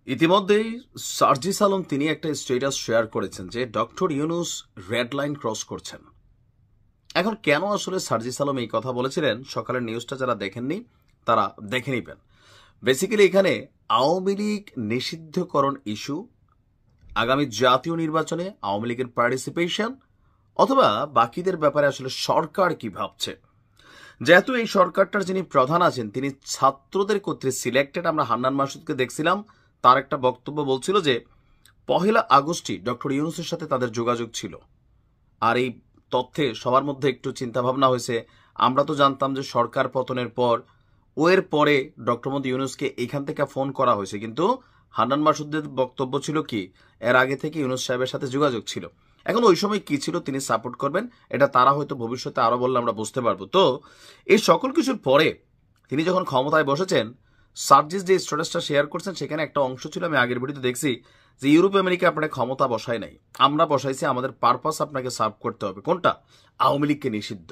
ইতিমধ্যেই সার্জিস আলম তিনি একটা স্ট্যাটাস শেয়ার করেছেন যে doctor Yunus red line cross করছেন। এখন কেন আসলে সার্জিস আলম এই কথা বলেছিলেন, সকালের নিউজটা যারা দেখেননি তারা দেখে নিবেন। বেসিক্যালি এখানে আওয়ামী লীগ নিষিদ্ধকরণ ইস্যু, আগামী জাতীয় নির্বাচনে আওয়ামী লীগের পার্টিসিপেশন, অথবা বাকিদের ব্যাপারে আসলে সরকার কি ভাবছে। যেহেতু এই সরকারটার যিনি প্রধান আছেন তিনি ছাত্রদের কর্তৃক সিলেক্টেড, আমরা হান্নান মাসুদকে দেখছিলাম, তার একটা বক্তব্য বলছিল যে 1 আগস্টই ডক্টর ইউনূসের সাথে তাদের যোগাযোগ ছিল। আর এই তথ্যে সবার মধ্যে একটু চিন্তাভাবনা হয়েছে। আমরা তো জানতাম যে সরকার পতনের পর এর পরে ডক্টর মোহাম্মদ ইউনূসকে এখান থেকে ফোন করা হয়েছে, কিন্তু হান্নান মাসুদের বক্তব্য ছিল কি এর আগে থেকে ইউনূস সাহেবের সাথে যোগাযোগ ছিল। এখন ওই সময় কি ছিল তিনি সাপোর্ট করবেন, এটা তারা হয়তো ভবিষ্যতে আরো বললে আমরা বুঝতে পারবো। তো এই সকল কিছুর পরে তিনি যখন ক্ষমতায় বসেছেন, সার্জিস যে স্ট্যাটাসটা শেয়ার করছেন সেখানে একটা অংশ ছিল, আমি আগের ভিডিওতে দেখছি, যে ইউরোপ আমেরিকা আপনাকে ক্ষমতা বসায় নাই, আমরা বসাইছি, আমাদের পারপাস আপনাকে সার্ভ করতে হবে। কোনটা? আওয়ামী লীগকে নিষিদ্ধ।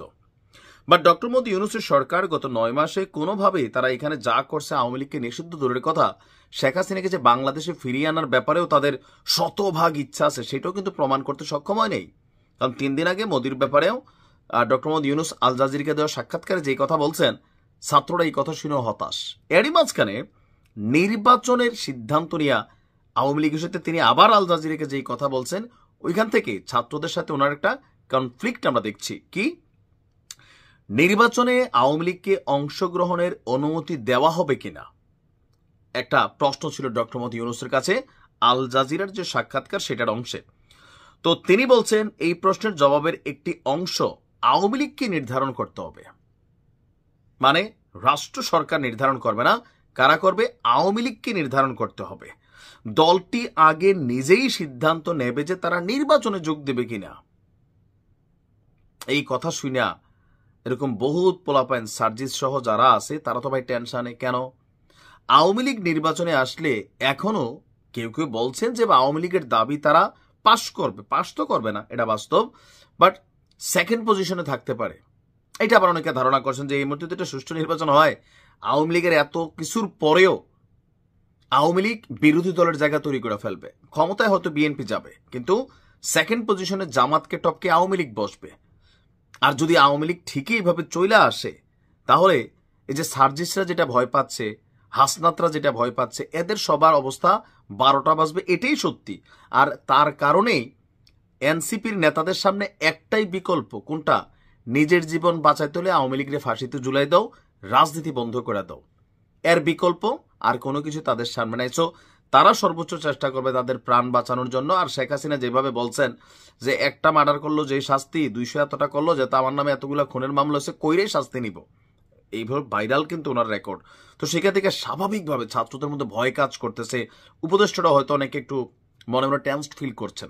বাট ডক্টর মোহাম্মদ ইউনূসের সরকার গত 9 মাসে কোনোভাবেই তারা এখানে যা করছে, আওয়ামী লীগকে নিষিদ্ধ দূরের কথা, শেখ হাসিনাকে যে বাংলাদেশে ফিরিয়ে আনার ব্যাপারেও তাদের শতভাগ ইচ্ছা আছে সেটাও কিন্তু প্রমাণ করতে সক্ষম হয় নেই। কারণ 3 দিন আগে মোদির ব্যাপারেও ডক্টর মোহাম্মদ ইউনূস আল জাজিরাকে দেওয়া সাক্ষাৎকারে যে কথা বলছেন, ছাত্ররা এই কথা শুনেও হতাশ। এরই মাঝখানে নির্বাচনের সিদ্ধান্ত নিয়ে আওয়ামী লীগের সাথে তিনি আবার আল জাজিরাকে যেই কথা বলছেন, ওইখান থেকে ছাত্রদের সাথে ওনার একটা কনফ্লিক্ট আমরা দেখছি। কি? নির্বাচনে আওয়ামী লীগকে অংশগ্রহণের অনুমতি দেওয়া হবে কিনা একটা প্রশ্ন ছিল ডক্টর মোহাম্মদ ইউনূসের কাছে আল জাজিরার যে সাক্ষাৎকার সেটার অংশে। তো তিনি বলছেন এই প্রশ্নের জবাবের একটি অংশ আওয়ামী লীগকে নির্ধারণ করতে হবে, মানে রাষ্ট্র সরকার নির্ধারণ করবে না, কারা করবে? আওয়ামী লীগকে নির্ধারণ করতে হবে। দলটি আগে নিজেই সিদ্ধান্ত নেবে যে তারা নির্বাচনে যোগ দেবে কিনা। এই কথা শুনে এরকম বহুত পোলাপাইন সার্জিস সহ যারা আছে তারা তো ভাই টেনশনে। কেন? আওয়ামী লীগ নির্বাচনে আসলে এখনো কেউ কেউ বলছেন যে আওয়ামী লীগের দাবি তারা পাশ করবে, পাশ তো করবে না এটা বাস্তব, বাট সেকেন্ড পজিশনে থাকতে পারে। এটা আবার অনেকে ধারণা করছেন যে এই মুহূর্তে একটা সুষ্ঠু নির্বাচন হয়, আওয়ামী লীগের এত কিছুর পরেও আওয়ামী লীগ বিরোধী দলের জায়গা তৈরি করে ফেলবে, ক্ষমতায় হয়তো বিএনপি যাবে, কিন্তু সেকেন্ড পজিশনে জামাতকে টপকে আওয়ামী লীগ বসবে। আর যদি আওয়ামী লীগ ঠিকই এইভাবে চলে আসে, তাহলে এই যে সার্জিসরা যেটা ভয় পাচ্ছে, হাসনাতরা যেটা ভয় পাচ্ছে, এদের সবার অবস্থা 12টা বাজবে, এটাই সত্যি। আর তার কারণেই এনসিপির নেতাদের সামনে একটাই বিকল্প, কোনটা? নিজের জীবন বাঁচাইতে হলে আওয়ামী লীগের ফাঁসিতে ঝুলাই দাও, রাজনীতি বন্ধ করে দাও। এর বিকল্প আর কোনো কিছু তাদের সামনে নাই। সো তারা সর্বোচ্চ চেষ্টা করবে তাদের প্রাণ বাঁচানোর জন্য। আর শেখ হাসিনা যেভাবে বলছেন যে একটা মার্ডার করলো যে শাস্তি, 200 এতটা করলো যে আমার নামে এতগুলো খুনের মামলা হচ্ছে, কইরেই শাস্তি নিব, এইভাবে ভাইরাল কিন্তু ওনার রেকর্ড। তো সেখান থেকে স্বাভাবিকভাবে ছাত্রদের মধ্যে ভয় কাজ করতেছে। উপদেষ্টারা হয়তো অনেকে একটু মনে মনে টেনসড ফিল করছেন।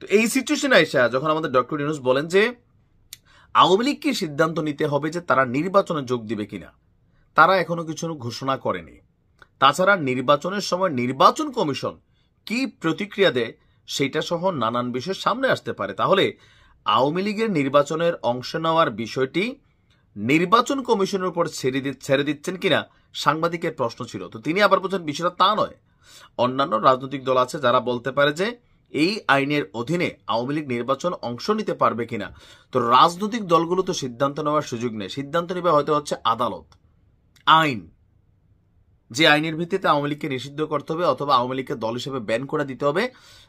তো এই সিচুয়েশনে আইসা যখন আমাদের ডক্টর ইউনূস বলেন যে আওয়ামী লীগকে সিদ্ধান্ত নিতে হবে যে তারা নির্বাচনে যোগ দিবে কিনা, তারা এখনো কিছু ঘোষণা করেনি। তাছাড়া নির্বাচনের সময় নির্বাচন কমিশন কি প্রতিক্রিয়া দেয় সেটা সহ নানান বিষয় সামনে আসতে পারে। তাহলে আওয়ামী লীগের নির্বাচনের অংশ নেওয়ার বিষয়টি নির্বাচন কমিশনের উপর ছেড়ে দিচ্ছেন কিনা সাংবাদিকের প্রশ্ন ছিল। তো তিনি আবার বলছেন বিষয়টা তা নয়, অন্যান্য রাজনৈতিক দল আছে যারা বলতে পারে যে এই আইনের অধীনে আওয়ামী লীগ নির্বাচন অংশ নিতে পারবে কিনা। তো রাজনৈতিক দলগুলো তো সিদ্ধান্ত নেওয়ার সুযোগ নেই, সিদ্ধান্ত নেবে হয়তো হচ্ছে আদালত, আইন, যে আইনের ভিত্তিতে আওয়ামী লীগকে নিষিদ্ধ করতে হবে অথবা আওয়ামী লীগকে দল হিসেবে ব্যান করে দিতে হবে।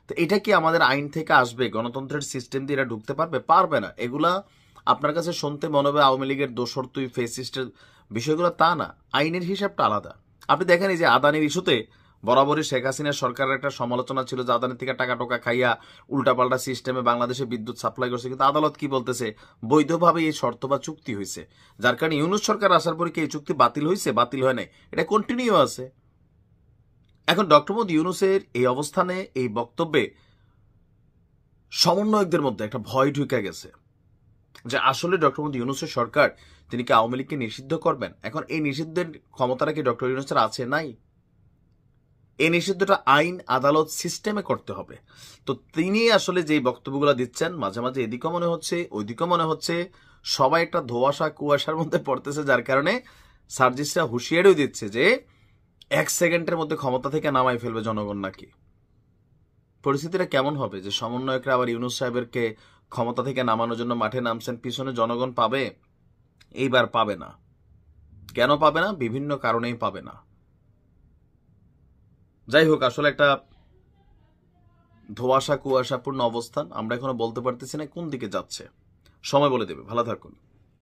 তো এটা কি আমাদের আইন থেকে আসবে? গণতন্ত্রের সিস্টেম দিয়ে এরা ঢুকতে পারবে? পারবে না। এগুলা আপনার কাছে শুনতে মনে হবে আওয়ামী লীগের দোসর তুই ফেসিস্টের বিষয়গুলো, তা না, আইনের হিসাবটা আলাদা। আপনি দেখেন এই যে আদানির ইস্যুতে বরাবরই শেখ হাসিনার সরকারের একটা সমালোচনা ছিল যে আদানি থেকে টাকা টোকা খাইয়া উল্টাপাল্টা সিস্টেমে বাংলাদেশে বিদ্যুৎ সাপ্লাই করছে, কিন্তু আদালত কি বলতেছে? বৈধভাবে এই শর্ত বা চুক্তি হয়েছে, যার কারণে ইউনূস সরকার আসার পরে কি এই চুক্তি বাতিল হয়েছে? বাতিল হয় নাই, এটা কন্টিনিউ আছে। এখন ডক্টর মোহাম্মদ ইউনূসের এই অবস্থানে, এই বক্তব্যে সমন্বয়কদের মধ্যে একটা ভয় ঢুকে গেছে যে আসলে ডক্টর মোহাম্মদ ইউনূসের সরকার তিনি কি আওয়ামী লীগকে নিষিদ্ধ করবেন? এখন এই নিষিদ্ধের ক্ষমতাটা কি ডক্টর ইউনূসের আছে? নাই। এই নিষিদ্ধটা আইন আদালত সিস্টেমে করতে হবে। তো তিনি আসলে যে বক্তব্যগুলো দিচ্ছেন মাঝে মাঝে এদিকে মনে হচ্ছে ওইদিকে মনে হচ্ছে, সবাই একটা ধোঁয়াশা কুয়াশার মধ্যে পড়তেছে, যার কারণে সার্জিসরা হুঁশিয়ারিও দিচ্ছে যে 1 সেকেন্ডের মধ্যে ক্ষমতা থেকে নামাই ফেলবে জনগণ নাকি? পরিস্থিতিটা কেমন হবে যে সমন্বয়করা আবার ইউনূস সাহেবেরকে ক্ষমতা থেকে নামানোর জন্য মাঠে নামছেন, পিছনে জনগণ পাবে? এইবার পাবে না। কেন পাবে না? বিভিন্ন কারণেই পাবে না। যাই হোক, আসলে একটা ধোঁয়াশা কুয়াশাপূর্ণ অবস্থান। আমরা এখনো বলতে পারতেছি না কোন দিকে যাচ্ছে। সময় বলে দেবে। ভালো থাকুন।